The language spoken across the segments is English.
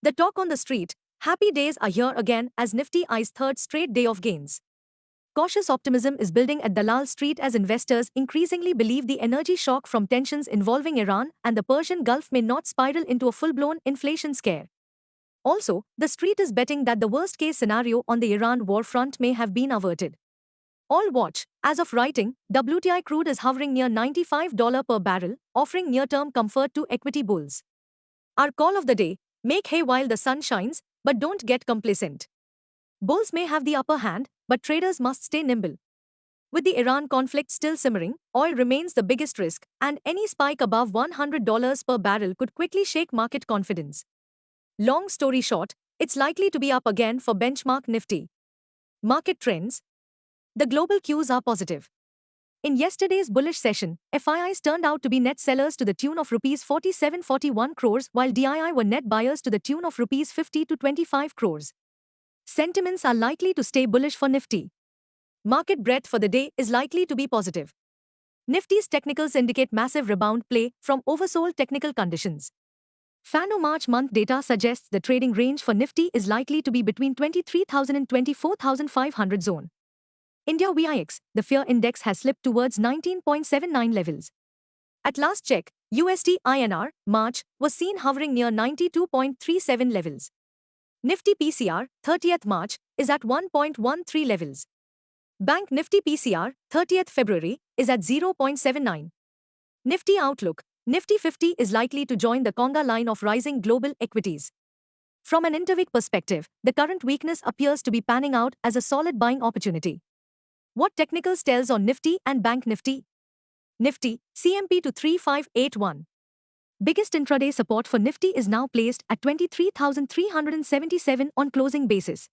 The talk on the street, happy days are here again as Nifty eyes third straight day of gains. Cautious optimism is building at Dalal Street as investors increasingly believe the energy shock from tensions involving Iran and the Persian Gulf may not spiral into a full-blown inflation scare. Also, the street is betting that the worst-case scenario on the Iran war front may have been averted. All watch. As of writing, WTI crude is hovering near $95 per barrel, offering near-term comfort to equity bulls. Our call of the day, make hay while the sun shines, but don't get complacent. Bulls may have the upper hand, but traders must stay nimble. With the Iran conflict still simmering, oil remains the biggest risk, and any spike above $100 per barrel could quickly shake market confidence. Long story short, it's likely to be up again for benchmark Nifty. Market trends. The global cues are positive. In yesterday's bullish session, FIIs turned out to be net sellers to the tune of Rs 47-41 crores while DII were net buyers to the tune of Rs 50-25 crores. Sentiments are likely to stay bullish for Nifty. Market breadth for the day is likely to be positive. Nifty's technicals indicate massive rebound play from oversold technical conditions. FANO March month data suggests the trading range for Nifty is likely to be between 23,000 and 24,500 zone. India VIX, the fear index has slipped towards 19.79 levels. At last check, USD INR, March, was seen hovering near 92.37 levels. Nifty PCR, 30th March, is at 1.13 levels. Bank Nifty PCR, 30th February, is at 0.79. Nifty Outlook, Nifty 50 is likely to join the conga line of rising global equities. From an interweek perspective, the current weakness appears to be panning out as a solid buying opportunity. What technicals tells on Nifty and Bank Nifty? Nifty, CMP to 3581. Biggest intraday support for Nifty is now placed at 23,377 on closing basis.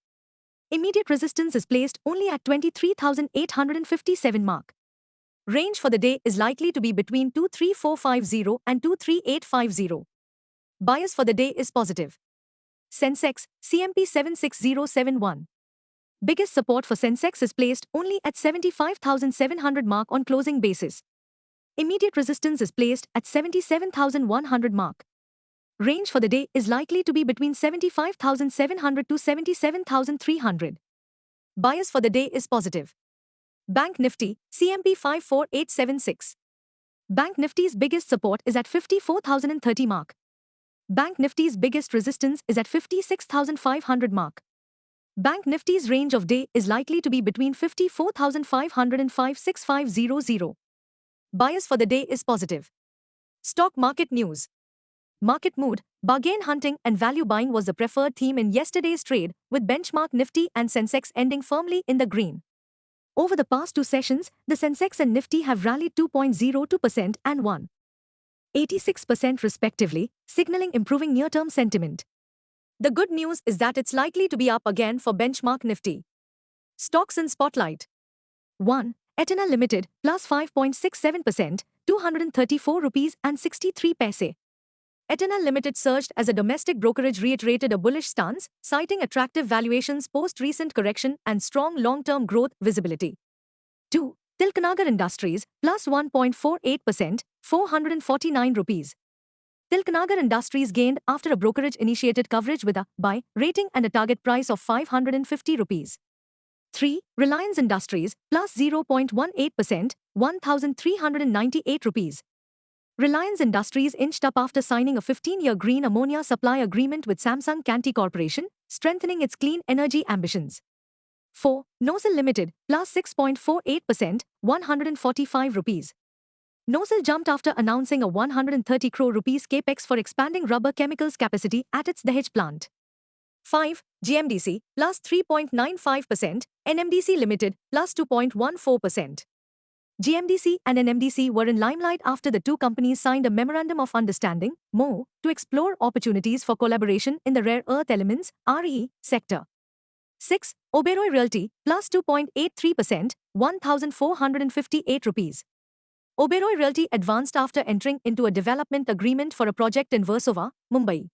Immediate resistance is placed only at 23,857 mark. Range for the day is likely to be between 23450 and 23850. Bias for the day is positive. Sensex, CMP 76071. Biggest support for Sensex is placed only at 75,700 mark on closing basis. Immediate resistance is placed at 77,100 mark. Range for the day is likely to be between 75,700 to 77,300. Bias for the day is positive. Bank Nifty, CMP 54876. Bank Nifty's biggest support is at 54,030 mark. Bank Nifty's biggest resistance is at 56,500 mark. Bank Nifty's range of day is likely to be between 54,500 and 56500. Bias for the day is positive. Stock market news. Market mood, bargain hunting and value buying was the preferred theme in yesterday's trade, with benchmark Nifty and Sensex ending firmly in the green. Over the past two sessions, the Sensex and Nifty have rallied 2.02% and 1.86% respectively, signaling improving near-term sentiment. The good news is that it's likely to be up again for benchmark Nifty. Stocks in spotlight. 1. Eternal Limited, plus 5.67%, 234 rupees and 63 paise. Eternal Limited surged as a domestic brokerage reiterated a bullish stance, citing attractive valuations post-recent correction and strong long-term growth visibility. 2. Tilaknagar Industries, plus 1.48%, 449 rupees. Tilaknagar Industries gained after a brokerage-initiated coverage with a buy rating and a target price of 550 rupees. 3. Reliance Industries, plus 0.18%, 1,398 rupees. Reliance Industries inched up after signing a 15-year green ammonia supply agreement with Samsung Canty Corporation, strengthening its clean energy ambitions. 4. Nosil Limited, plus 6.48%, 145 rupees. Nosil jumped after announcing a 130 crore rupees capex for expanding rubber chemicals capacity at its Dahej plant. 5. GMDC, plus 3.95%, NMDC Limited, plus 2.14%. GMDC and NMDC were in limelight after the two companies signed a Memorandum of Understanding, MoU, to explore opportunities for collaboration in the rare earth elements, RE, sector. 6. Oberoi Realty, plus 2.83%, 1,458 rupees. Oberoi Realty advanced after entering into a development agreement for a project in Versova, Mumbai.